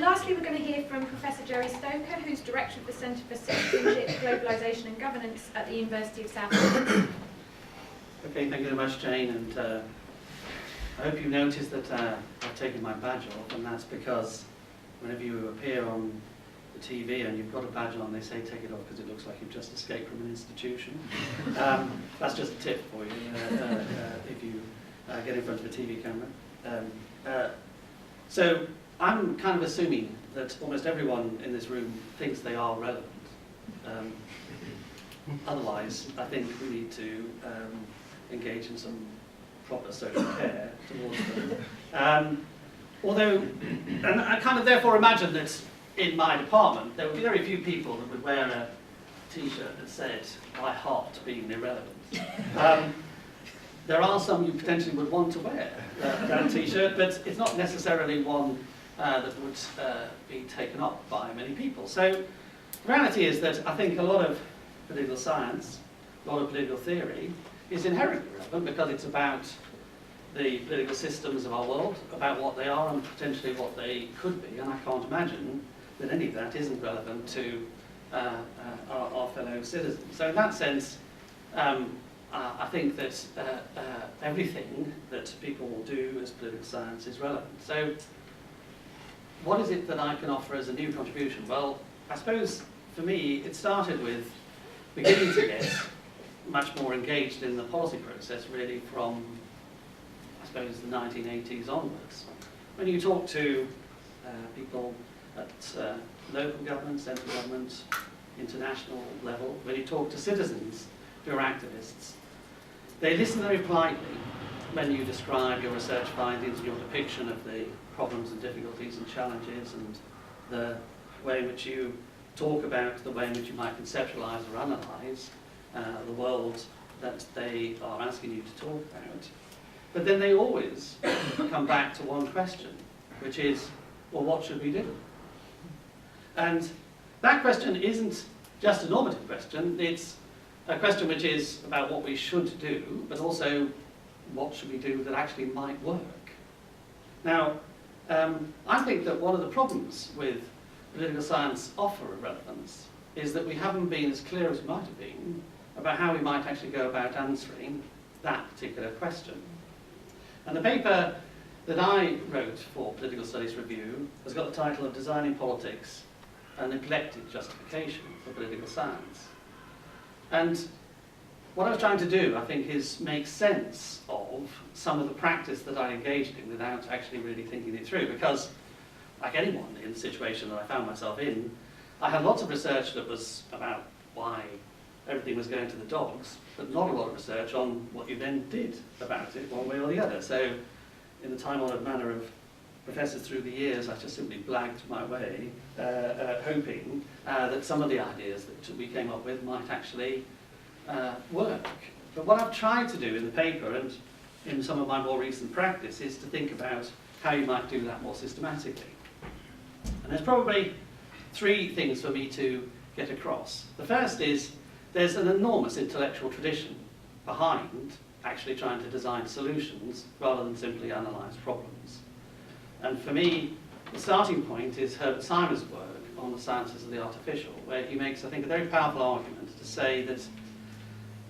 lastly, we're going to hear from Professor Jerry Stoker, who's Director of the Centre for Citizenship, Globalisation and Governance at the University of Southampton. Okay, thank you very much, Jane, and I hope you noticed that I've taken my badge off, and that's because whenever you appear on the TV and you've got a badge on, they say take it off because it looks like you've just escaped from an institution. That's just a tip for you if you get in front of a TV camera. So I'm kind of assuming that almost everyone in this room thinks they are relevant. Otherwise, I think we need to engage in some proper social care towards them. And I kind of therefore imagine that in my department there would be very few people that would wear a t-shirt that said, "I heart being irrelevant." There are some you potentially would want to wear that t-shirt, but it's not necessarily one that would be taken up by many people. So the reality is that I think a lot of political science, a lot of political theory, is inherently relevant because it's about the political systems of our world, about what they are and potentially what they could be, and I can't imagine that any of that isn't relevant to our fellow citizens. So in that sense, I think that everything that people will do as political science is relevant. So what is it that I can offer as a new contribution? Well, I suppose for me it started with beginning to get much more engaged in the policy process really from, I suppose, the 1980s onwards. When you talk to people at local government, central government, international level, when you talk to citizens who are activists, they listen very politely when you describe your research findings and your depiction of the problems and difficulties and challenges and the way in which you talk about the way in which you might conceptualise or analyse the world that they are asking you to talk about. But then they always come back to one question, which is, well, what should we do? And that question isn't just a normative question, it's a question which is about what we should do, but also what should we do that actually might work. Now, I think that one of the problems with political science offer of relevance is that we haven't been as clear as we might have been about how we might actually go about answering that particular question. And the paper that I wrote for Political Studies Review has got the title of Designing Politics, a Neglected Justification for Political Science. And what I was trying to do, I think, is make sense of some of the practice that I engaged in without actually really thinking it through, because like anyone in the situation that I found myself in, I had lots of research that was about why everything was going to the dogs, but not a lot of research on what you then did about it, one way or the other. So in the time-honoured manner of professors through the years, I just simply blagged my way, hoping that some of the ideas that we came up with might actually work. But what I've tried to do in the paper and in some of my more recent practice is to think about how you might do that more systematically. And there's probably three things for me to get across. The first is there's an enormous intellectual tradition behind actually trying to design solutions rather than simply analyse problems. And for me, the starting point is Herbert Simon's work on the sciences of the artificial, where he makes, I think, a very powerful argument to say that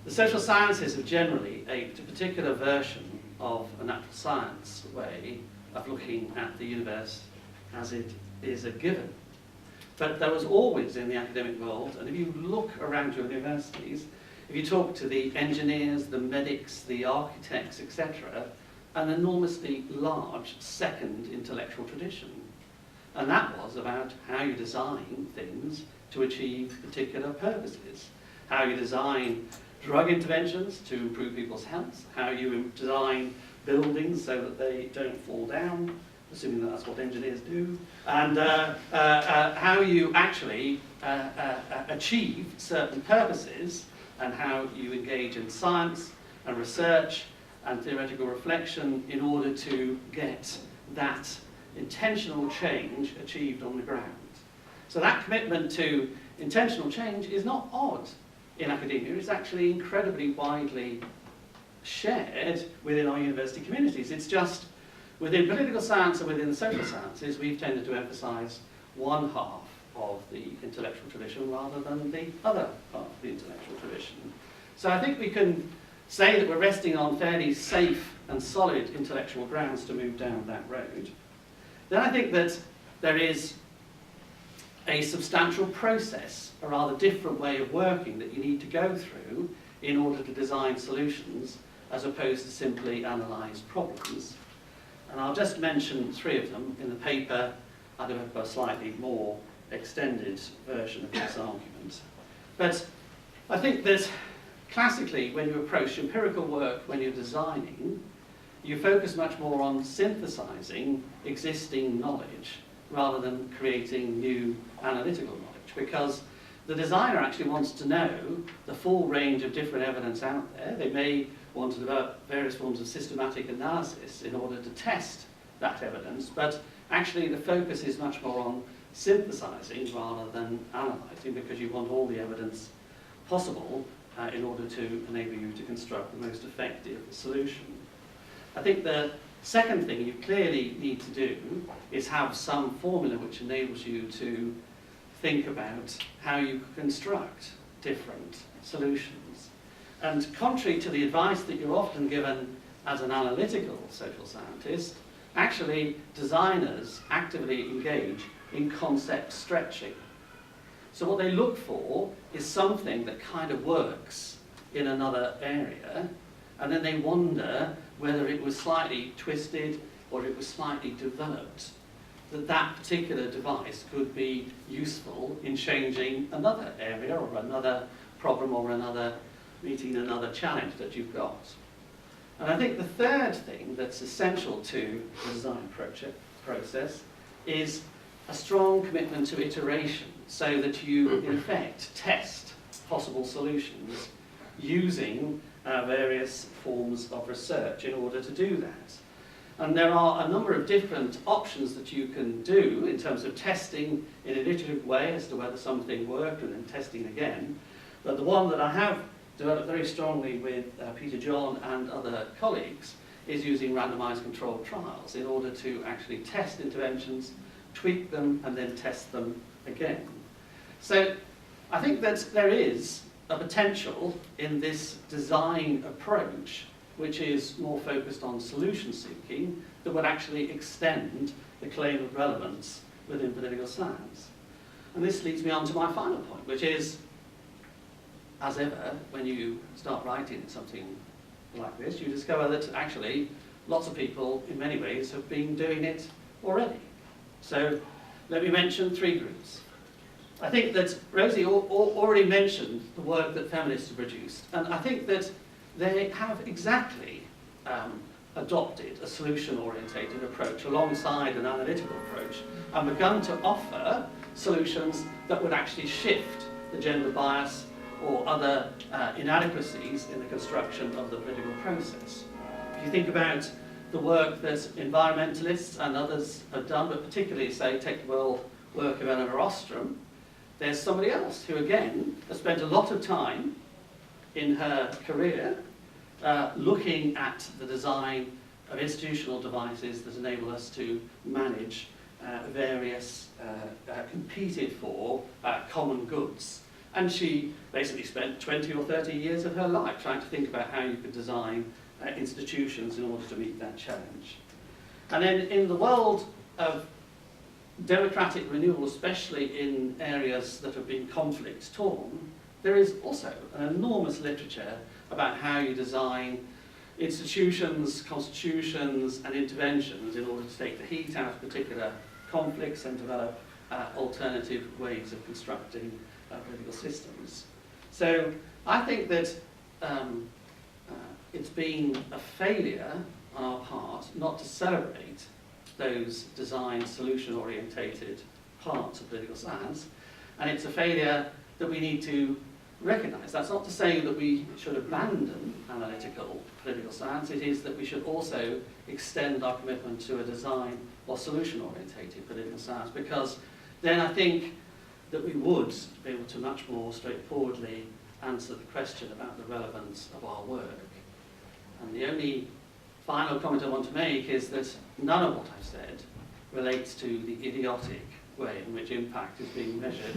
the social sciences are generally a particular version of a natural science way of looking at the universe as it is a given. But there was always in the academic world, and if you look around your universities, if you talk to the engineers, the medics, the architects, etc., an enormously large second intellectual tradition. And that was about how you design things to achieve particular purposes. How you design drug interventions to improve people's health, how you design buildings so that they don't fall down, assuming that that's what engineers do, and how you actually achieve certain purposes, and how you engage in science and research and theoretical reflection in order to get that intentional change achieved on the ground. So that commitment to intentional change is not odd in academia, it's actually incredibly widely shared within our university communities. It's just within political science and within the social sciences, we've tended to emphasise one half of the intellectual tradition rather than the other half of the intellectual tradition. So I think we can say that we're resting on fairly safe and solid intellectual grounds to move down that road. Then I think that there is a substantial process, a rather different way of working that you need to go through in order to design solutions as opposed to simply analyse problems. And I'll just mention three of them. In the paper, I do have a slightly more extended version of this argument. But I think that classically, when you approach empirical work, when you're designing, you focus much more on synthesizing existing knowledge rather than creating new analytical knowledge, because the designer actually wants to know the full range of different evidence out there. They may want to develop various forms of systematic analysis in order to test that evidence, but actually the focus is much more on synthesizing rather than analyzing, because you want all the evidence possible in order to enable you to construct the most effective solution. I think the second thing you clearly need to do is have some formula which enables you to think about how you construct different solutions. And contrary to the advice that you're often given as an analytical social scientist, actually designers actively engage in concept stretching. So what they look for is something that kind of works in another area, and then they wonder whether it was slightly twisted or it was slightly developed, that particular device could be useful in changing another area or another problem or meeting another challenge that you've got. And I think the third thing that's essential to the design process is a strong commitment to iteration, so that you, in effect, test possible solutions using various forms of research in order to do that. And there are a number of different options that you can do in terms of testing in an iterative way as to whether something worked and then testing again. But the one that I have developed very strongly with Peter John and other colleagues is using randomized controlled trials in order to actually test interventions, tweak them, and then test them again. So I think that there is a potential in this design approach, which is more focused on solution seeking, that would actually extend the claim of relevance within political science. And this leads me on to my final point, which is, as ever, when you start writing something like this, you discover that actually lots of people, in many ways, have been doing it already. So let me mention three groups. I think that Rosie already mentioned the work that feminists have produced, and I think that they have exactly adopted a solution-orientated approach alongside an analytical approach, and begun to offer solutions that would actually shift the gender bias or other inadequacies in the construction of the political process. If you think about the work that environmentalists and others have done, but particularly, say, take the work of Eleanor Ostrom, there's somebody else who, again, has spent a lot of time in her career looking at the design of institutional devices that enable us to manage various competed for common goods. And she basically spent 20 or 30 years of her life trying to think about how you could design institutions in order to meet that challenge. And then in the world of democratic renewal, especially in areas that have been conflict-torn, there is also an enormous literature about how you design institutions, constitutions, and interventions in order to take the heat out of particular conflicts and develop alternative ways of constructing political systems. So I think that it's been a failure on our part not to celebrate those design solution-orientated parts of political science, and it's a failure that we need to recognise. That's not to say that we should abandon analytical political science. It is that we should also extend our commitment to a design or solution-orientated political science, because then I think that we would be able to much more straightforwardly answer the question about the relevance of our work. And the only final comment I want to make is that none of what I've said relates to the idiotic way in which impact is being measured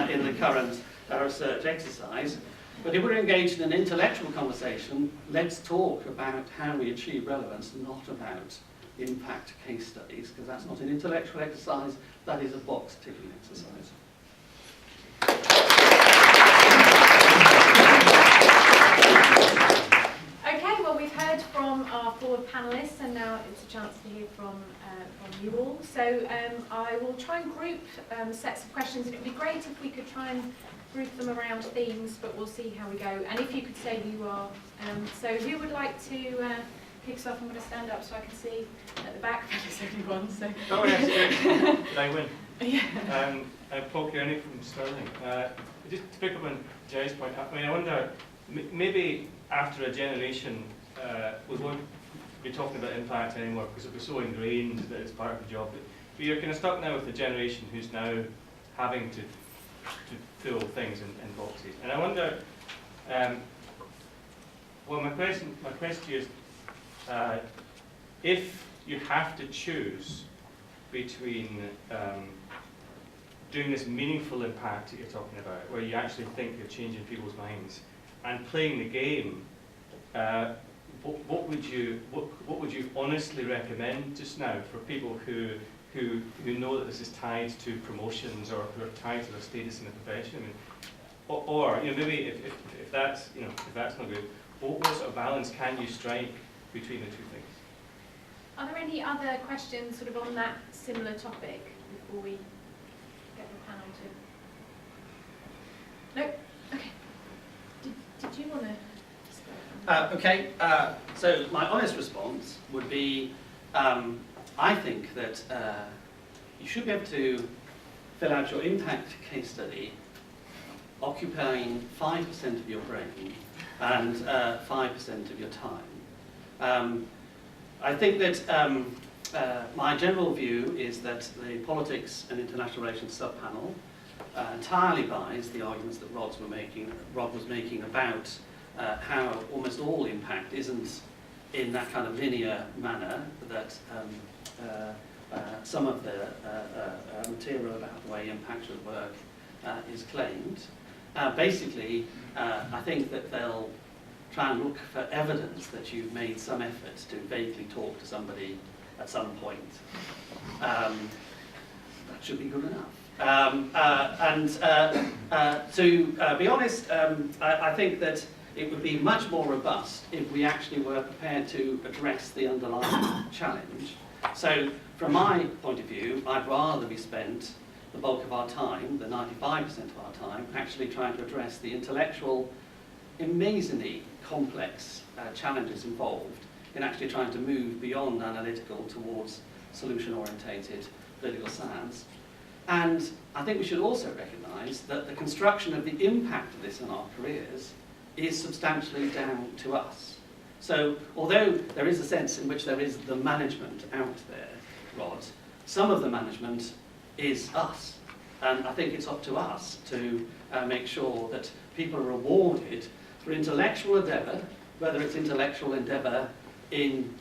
in the current research exercise. But if we're engaged in an intellectual conversation, let's talk about how we achieve relevance, not about impact case studies, because that's not an intellectual exercise, that is a box-ticking exercise. Okay, well, we've heard from our 4 panellists, and now it's a chance to hear from you all. So I will try and group sets of questions, and it would be great if we could try and group them around themes, but we'll see how we go. And if you could say who you are. So who would like to kick us off? I'm going to stand up so I can see at the back. There's only one, so. Oh yes, did I win? Yeah. I'm Paul Kearney from Stirling. Just to pick up on Jerry's point, I mean, I wonder, maybe after a generation, we won't be talking about impact anymore because it'll be so ingrained that it's part of the job. But you're kind of stuck now with the generation who's now having to fill things in boxes. And I wonder, well, my question to you is, if you have to choose between doing this meaningful impact that you're talking about, where you actually think you're changing people's minds, and playing the game, what would you honestly recommend just now for people who know that this is tied to promotions or who are tied to their status in the profession? I mean, or you know, maybe if that's not good, what sort of balance can you strike between the two things? Are there any other questions sort of on that similar topic before we get the panel to? Nope. Okay. Did you want to? Okay, so my honest response would be, I think that you should be able to fill out your impact case study occupying 5% of your brain and 5% of your time. I think that my general view is that the politics and international relations subpanel entirely buys the arguments that Rod was making about how almost all impact isn't in that kind of linear manner that some of the material about the way impact should work is claimed. Basically, I think that they'll try and look for evidence that you've made some effort to vaguely talk to somebody at some point. That should be good enough. To be honest, I think that it would be much more robust if we actually were prepared to address the underlying challenge. So from my point of view, I'd rather we spent the bulk of our time, the 95% of our time, actually trying to address the intellectual, amazingly complex challenges involved in actually trying to move beyond analytical towards solution-orientated political science. And I think we should also recognise that the construction of the impact of this on our careers is substantially down to us. So although there is a sense in which there is the management out there, Rod, some of the management is us. And I think it's up to us to make sure that people are rewarded for intellectual endeavour, whether it's intellectual endeavour in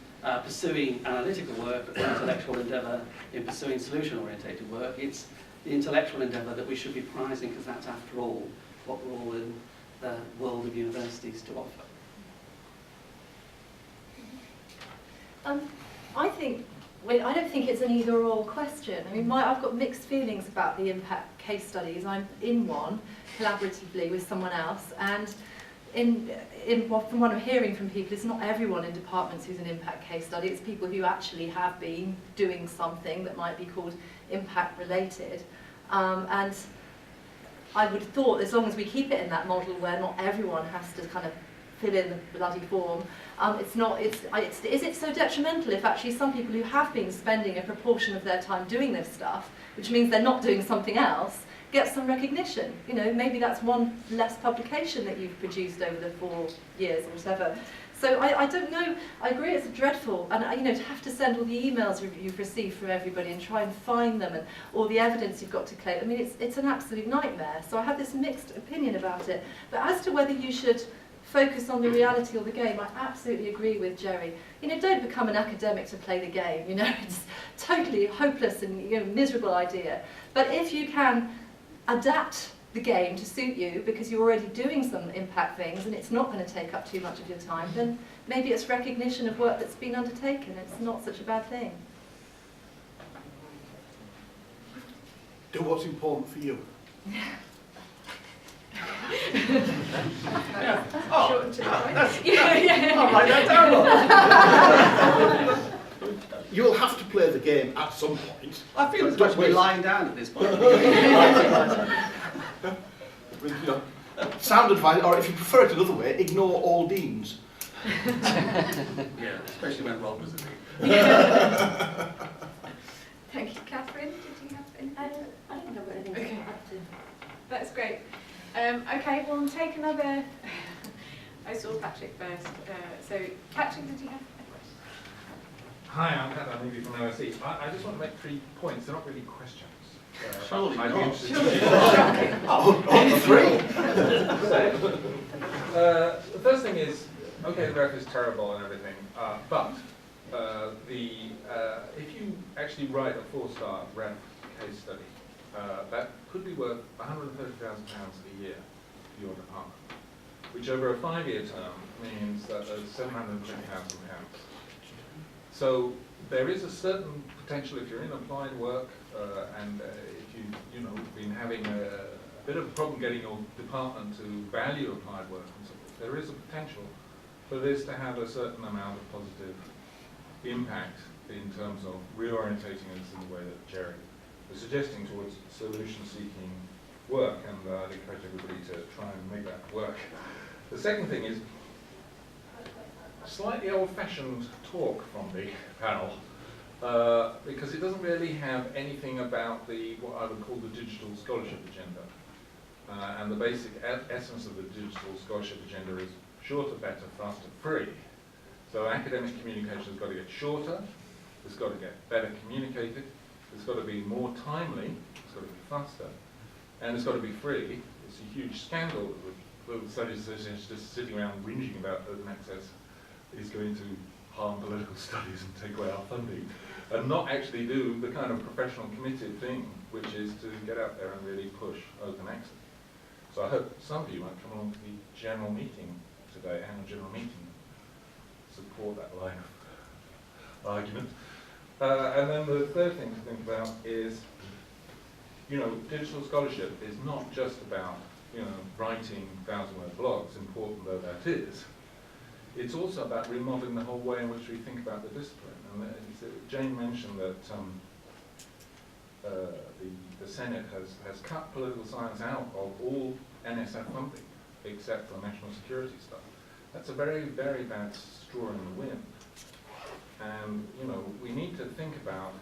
pursuing analytical work or intellectual endeavour in pursuing solution-orientated work. It's the intellectual endeavour that we should be prizing, because that's, after all, what we're all in the world of universities to offer. I don't think it's an either-or question. I mean, I've got mixed feelings about the impact case studies. I'm in one collaboratively with someone else, and from what I'm hearing from people, it's not everyone in departments who's an impact case study. It's people who actually have been doing something that might be called impact related. And I would have thought, as long as we keep it in that model where not everyone has to kind of fill in the bloody form, is it so detrimental if actually some people who have been spending a proportion of their time doing this stuff, which means they're not doing something else, get some recognition? You know, maybe that's one less publication that you've produced over the 4 years or whatever. So I don't know. I agree it's dreadful, and to have to send all the emails you've received from everybody and try and find them and all the evidence you've got to collate. I mean, it's an absolute nightmare. So I have this mixed opinion about it. But as to whether you should focus on the reality of the game, I absolutely agree with Jerry. You know, don't become an academic to play the game. You know, it's totally hopeless and miserable idea. But if you can adapt the game to suit you because you're already doing some impact things and it's not going to take up too much of your time, then maybe it's recognition of work that's been undertaken. It's not such a bad thing. Do what's important for you. Short and to the point. I'll write that down. You will have to play the game at some point. I feel as much we're lying down at this point. With, you know, sound advice, or if you prefer it another way, ignore all deans. Yeah, especially when Rob was a dean. Thank you, Catherine. Did you have anything? I don't think I've got anything Okay. to add to. That's great. Okay, we'll take another. I saw Patrick first. So, Patrick, did you have a question? Hi, I'm Pat Maybe from OSE. I just want to make 3 points. They're not really questions. Surely I'd be not. interested Only 3? The first thing is, okay, the ref is terrible and everything, but if you actually write a 4-star ref case study, that could be worth £130,000 a year for your department, which over a 5-year term means that there's £720,000. So there is a certain potential if you're in applied work and if you've been having a bit of a problem getting your department to value applied work and so forth, there is a potential for this to have a certain amount of positive impact in terms of reorientating us in the way that Jerry was suggesting towards solution-seeking work, and I'd encourage everybody to try and make that work. The second thing is slightly old-fashioned talk from the panel, because it doesn't really have anything about what I would call the digital scholarship agenda. And the basic essence of the digital scholarship agenda is shorter, better, faster, free. So academic communication has got to get shorter, it's got to get better communicated, it's got to be more timely, it's got to be faster, and it's got to be free. It's a huge scandal that the Studies Association is just sitting around whinging about open access is going to harm political studies and take away our funding, and not actually do the kind of professional committed thing, which is to get out there and really push open access. So I hope some of you might come along to the general meeting today, annual general meeting, support that line of argument. And then the third thing to think about is, digital scholarship is not just about, writing 1,000-word blogs, important though that is. It's also about remodeling the whole way in which we think about the discipline. And Jane mentioned that the Senate has cut political science out of all NSF funding, except for national security stuff. That's a very, very bad straw in the wind. And, we need to think about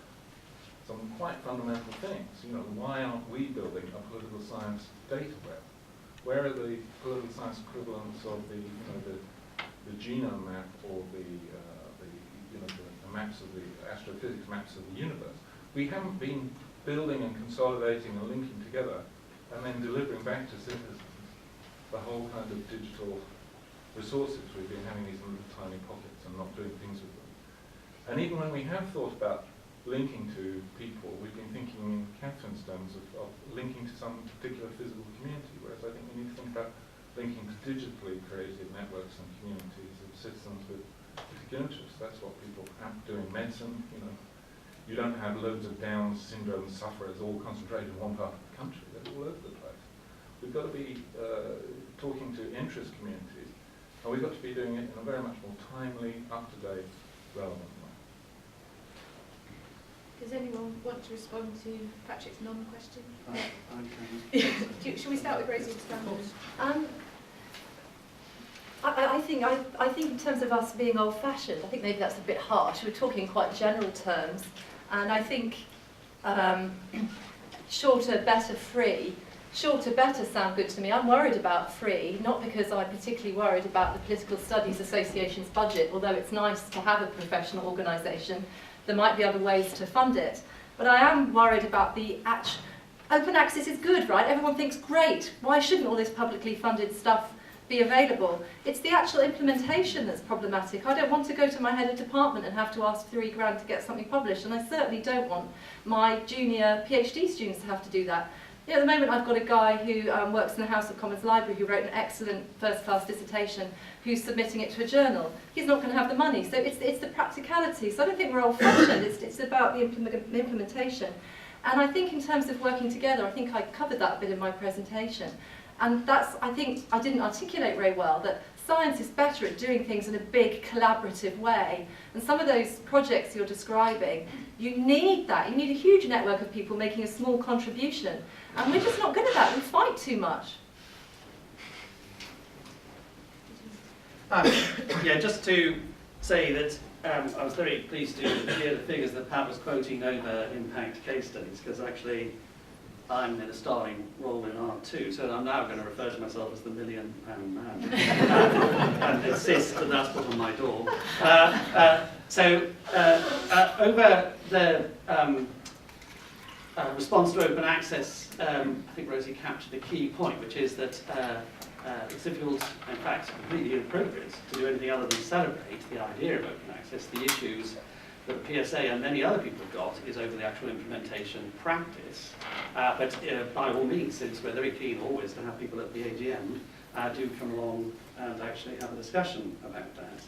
some quite fundamental things. Why aren't we building a political science data web? Where are the political science equivalents of the genome map or the maps of the astrophysics maps of the universe? We haven't been building and consolidating and linking together and then delivering back to citizens the whole kind of digital resources. We've been having these little tiny pockets and not doing things with them. And even when we have thought about linking to people, we've been thinking in Catherine's terms of linking to some particular physical community, whereas I think we need to think about linking to digitally created networks and communities of citizens with particular interests. That's what people have doing medicine. You don't have loads of Down syndrome sufferers all concentrated in one part of the country. They're all over the place. We've got to be talking to interest communities, and we've got to be doing it in a very much more timely, up-to-date, relevant way. Does anyone want to respond to Patrick's non-question? Okay. Shall we start with Rosie to start with? I think in terms of us being old-fashioned, I think maybe that's a bit harsh. We're talking in quite general terms, and I think shorter, better, free. Shorter, better sound good to me. I'm worried about free, not because I'm particularly worried about the Political Studies Association's budget, although it's nice to have a professional organisation. There might be other ways to fund it. But I am worried about the open access is good, right? Everyone thinks, great, why shouldn't all this publicly funded stuff be available. It's the actual implementation that's problematic. I don't want to go to my head of department and have to ask £3 to get something published, and I certainly don't want my junior PhD students to have to do that. Yeah, at the moment I've got a guy who works in the House of Commons Library who wrote an excellent first-class dissertation who's submitting it to a journal. He's not going to have the money, so it's the practicality. So I don't think we're old-fashioned, it's about the implementation. And I think in terms of working together, I think I covered that a bit in my presentation. And that's, I think, I didn't articulate very well, that science is better at doing things in a big collaborative way. And some of those projects you're describing, you need that. You need a huge network of people making a small contribution. And we're just not good at that. We fight too much. Yeah, just to say that I was very pleased to hear the figures that Pat was quoting over impact case studies, because actually I'm in a starring role in R2, so I'm now going to refer to myself as the £1 million man and insist that that's put on my door. Over the response to open access, I think Rosie captured the key point, which is that it's difficult, in fact, completely inappropriate to do anything other than celebrate the idea of open access. The issues that the PSA and many other people have got is over the actual implementation practice. But by all means, since we're very keen always to have people at the AGM, do come along and actually have a discussion about that.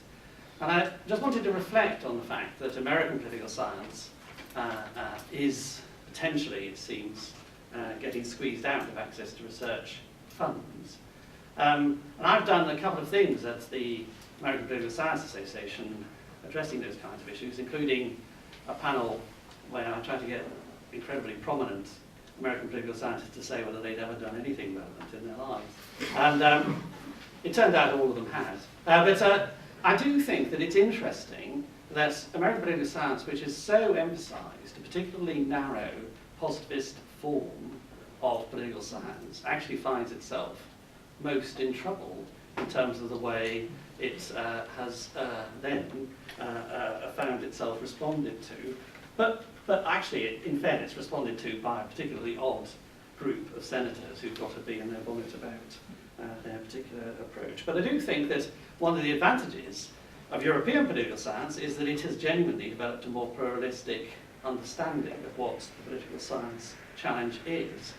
And I just wanted to reflect on the fact that American political science is potentially, it seems, getting squeezed out of access to research funds. And I've done a couple of things at the American Political Science Association addressing those kinds of issues, including a panel where I tried to get incredibly prominent American political scientists to say whether they'd ever done anything relevant in their lives. And it turned out all of them had. But I do think that it's interesting that American political science, which is so emphasized, a particularly narrow positivist form of political science, actually finds itself most in trouble in terms of the way it has then found itself responded to. But actually, in fairness, responded to by a particularly odd group of senators who've got to be in their bonnet about their particular approach. But I do think that one of the advantages of European political science is that it has genuinely developed a more pluralistic understanding of what the political science challenge is.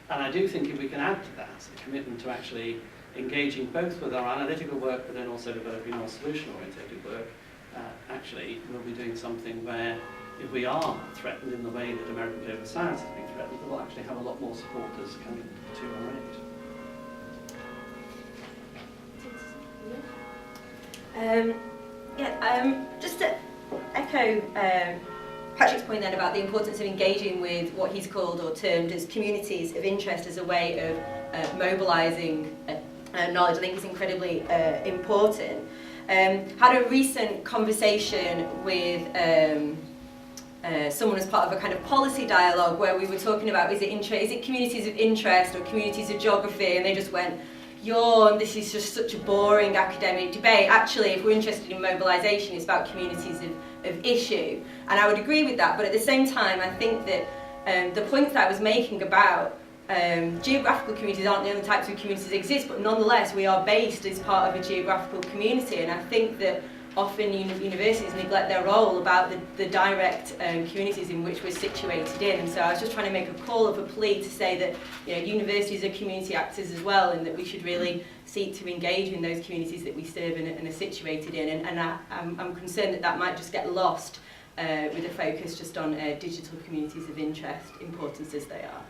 And I do think if we can add to that a commitment to actually engaging both with our analytical work but then also developing more solution-oriented work, actually we'll be doing something where if we are threatened in the way that American political science is being threatened, we'll actually have a lot more supporters coming to our aid. Just to echo Patrick's point then about the importance of engaging with what he's called or termed as communities of interest as a way of mobilising knowledge, I think is incredibly important. Had a recent conversation with someone as part of a kind of policy dialogue where we were talking about is it communities of interest or communities of geography, and they just went, yawn, this is just such a boring academic debate. Actually, if we're interested in mobilisation, it's about communities of issue. And I would agree with that, but at the same time, I think that the points that I was making about geographical communities aren't the only types of communities that exist, but nonetheless, we are based as part of a geographical community. And I think that often universities neglect their role about the direct communities in which we're situated in. And so I was just trying to make a call of a plea to say that universities are community actors as well, and that we should really seek to engage in those communities that we serve and are situated in. And I'm concerned that that might just get lost with a focus just on digital communities of interest, important as they are.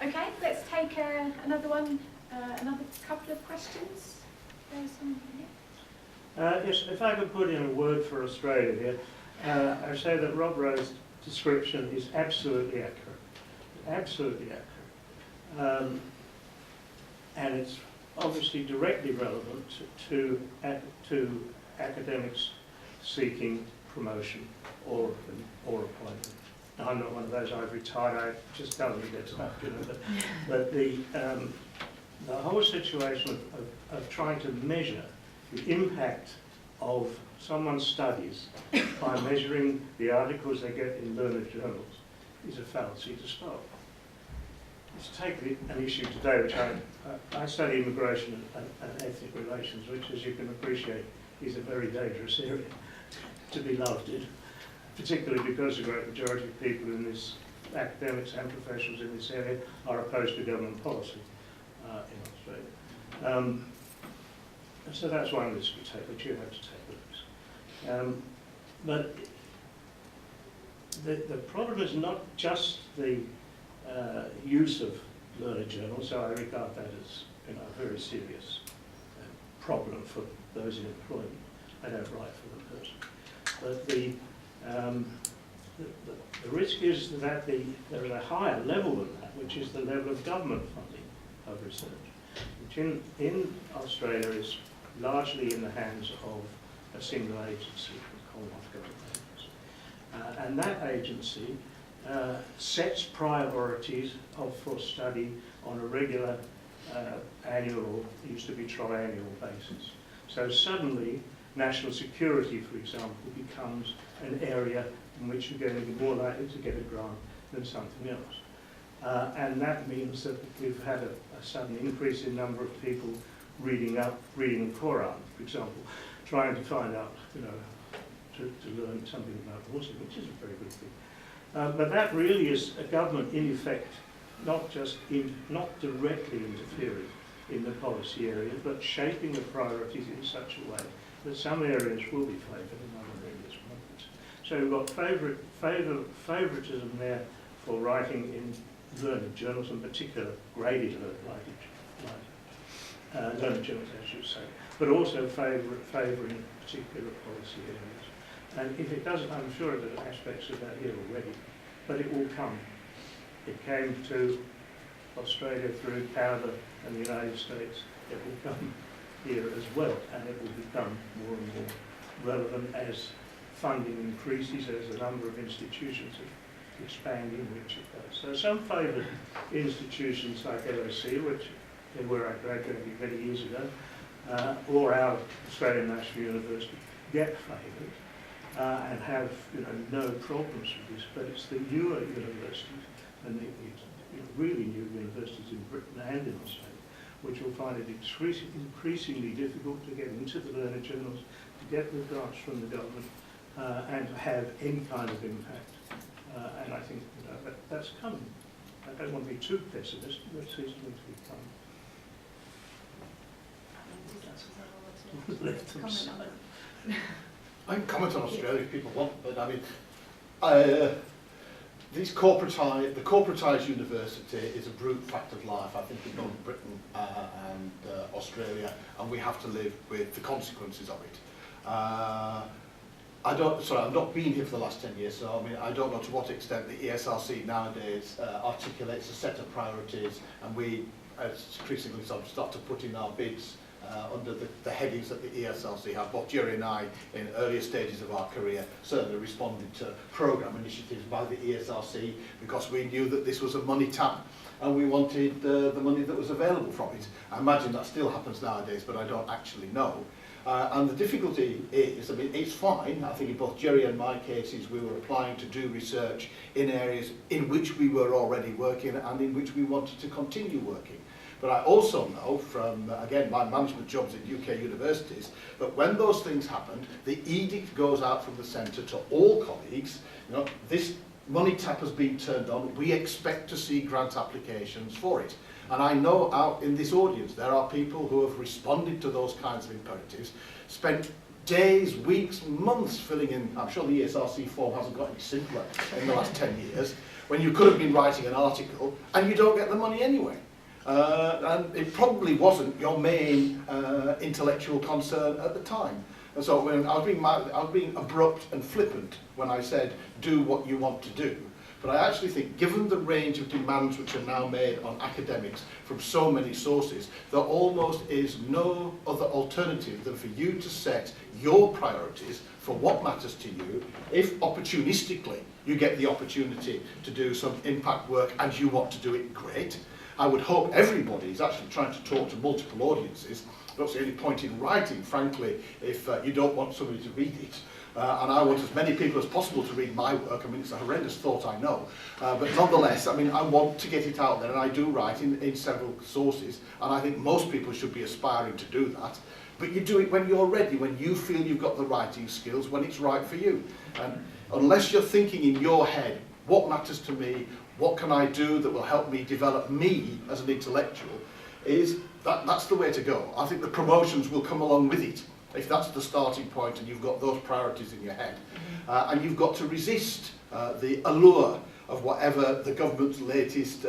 Okay, let's take another one, another couple of questions. Yes, if I could put in a word for Australia here, I say that Rob Rowe's description is absolutely accurate. Absolutely accurate. And it's obviously directly relevant to academics seeking promotion or appointment. Now, I'm not one of those, I've retired, I just tell you that's not good. But the whole situation of trying to measure the impact of someone's studies by measuring the articles they get in learned journals is a fallacy to stop. let's take an issue today, which I study immigration and ethnic relations, which, as you can appreciate, is a very dangerous area to be loved in, particularly because the great majority of people in this, academics and professionals in this area, are opposed to government policy in Australia. So that's one risk you take, which you have to take with us. But the problem is not just the use of learned journals, so I regard that as a very serious problem for those in employment. I don't write for them personally. But the risk is that there is a higher level than that, which is the level of government funding of research, which in Australia is largely in the hands of a single agency, the Commonwealth Government Agency. And that agency sets priorities for study on a regular annual, it used to be triennial basis. So suddenly, national security, for example, becomes an area in which you're going to be more likely to get a grant than something else. And that means that we've had a sudden increase in number of people reading the Quran, for example, trying to find out, to learn something about Muslim, which is a very good thing. But that really is a government, in effect, not directly interfering in the policy areas, but shaping the priorities in such a way that some areas will be favoured and other areas won't. So we've got favouritism there for writing in learned journals, in particular graded learned journals, I should say, but also favouring particular policy areas. And if it doesn't, I'm sure there are aspects of that here already, but it will come. It came to Australia through Canada and the United States. It will come here as well, and it will become more and more relevant as funding increases, as the number of institutions expand in which it does. So some favoured institutions like LSE, which is where I graduated many years ago, or our Australian National University, get favoured and have no problems with this. But it's the newer universities, and the really new universities in Britain and in Australia, which will find it increasingly difficult to get into the learned journals, to get the grants from the government, and to have any kind of impact. And I think that's coming. I don't want to be too pessimistic, but it seems to me to be coming. Left them side. I can comment on Australia if people want, but I mean, the corporatised university is a brute fact of life, I think, in both Britain and Australia, and we have to live with the consequences of it. I've not been here for the last 10 years, so I mean, I don't know to what extent the ESRC nowadays articulates a set of priorities, and we increasingly sort of start to put in our bids under the headings that the ESRC have. Both Jerry and I, in earlier stages of our career, certainly responded to programme initiatives by the ESRC because we knew that this was a money tap and we wanted the money that was available from it. I imagine that still happens nowadays, but I don't actually know. And the difficulty is, I mean, it's fine. I think in both Jerry and my cases, we were applying to do research in areas in which we were already working and in which we wanted to continue working. But I also know from, again, my management jobs at UK universities, that when those things happened, the edict goes out from the centre to all colleagues, this money tap has been turned on, we expect to see grant applications for it. And I know out in this audience, there are people who have responded to those kinds of imperatives, spent days, weeks, months filling in. I'm sure the ESRC form hasn't got any simpler in the last 10 years, when you could have been writing an article and you don't get the money anyway. And it probably wasn't your main intellectual concern at the time. And so when I was being abrupt and flippant when I said, do what you want to do. But I actually think, given the range of demands which are now made on academics from so many sources, there almost is no other alternative than for you to set your priorities for what matters to you. If opportunistically you get the opportunity to do some impact work and you want to do it, great. I would hope everybody is actually trying to talk to multiple audiences. That's the only point in writing, frankly, if you don't want somebody to read it. and I want as many people as possible to read my work. I mean, it's a horrendous thought, I know, but nonetheless, I mean, I want to get it out there, and I do write in several sources, and I think most people should be aspiring to do that. But you do it when you're ready, when you feel you've got the writing skills, when it's right for you. And unless you're thinking in your head, what matters to me, what can I do that will help me develop me as an intellectual, that's the way to go. I think the promotions will come along with it, if that's the starting point and you've got those priorities in your head. And you've got to resist the allure of whatever the government's latest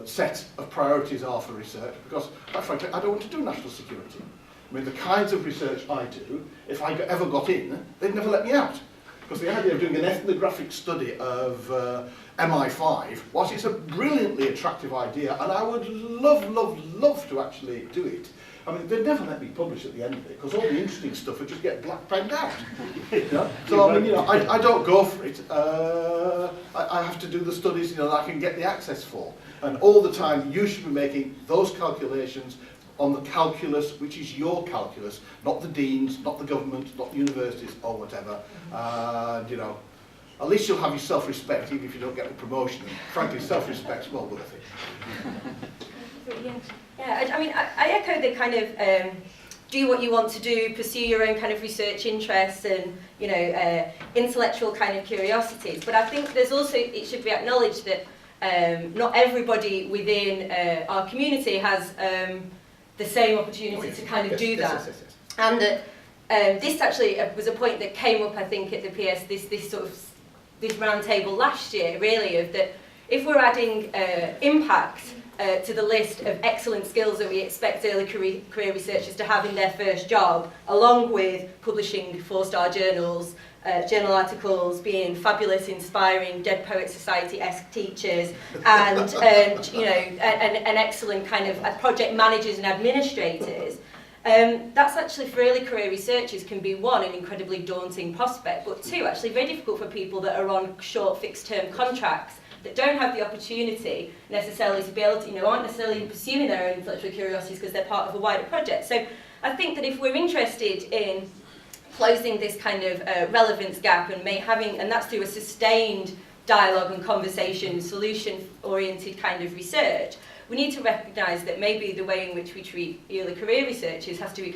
set of priorities are for research, because, quite frankly, I don't want to do national security. I mean, the kinds of research I do, if I ever got in, they'd never let me out. Because the idea of doing an ethnographic study of MI5, whilst it's a brilliantly attractive idea, and I would love to actually do it, I mean, they'd never let me publish at the end of it, because all the interesting stuff would just get black penned out. You know? So, I mean, you know, I don't go for it. I have to do the studies, you know, that I can get the access for. And all the time, you should be making those calculations on the calculus, which is your calculus, not the deans, not the government, not the universities, or whatever. And, you know, at least you'll have your self-respect, even if you don't get the promotion. And frankly, self-respect's well worth it. Yeah, I mean, I echo the kind of do what you want to do, pursue your own kind of research interests and, you know, intellectual kind of curiosities. But I think there's also, it should be acknowledged that not everybody within our community has the same opportunity to kind of do that. Yes. And that this actually was a point that came up, I think, at the PS, this roundtable last year, really, of that if we're adding impact to the list of excellent skills that we expect early career researchers to have in their first job, along with publishing 4-star journals, journal articles, being fabulous, inspiring, Dead Poets Society-esque teachers, and you know, an excellent kind of project managers and administrators. That's actually, for early career researchers, can be one, an incredibly daunting prospect, but two, actually very difficult for people that are on short fixed-term contracts that don't have the opportunity necessarily to be able to, you know, aren't necessarily pursuing their own intellectual curiosities because they're part of a wider project. So I think that if we're interested in closing this kind of relevance gap and that's through a sustained dialogue and conversation, solution-oriented kind of research, we need to recognise that maybe the way in which we treat early career researchers has to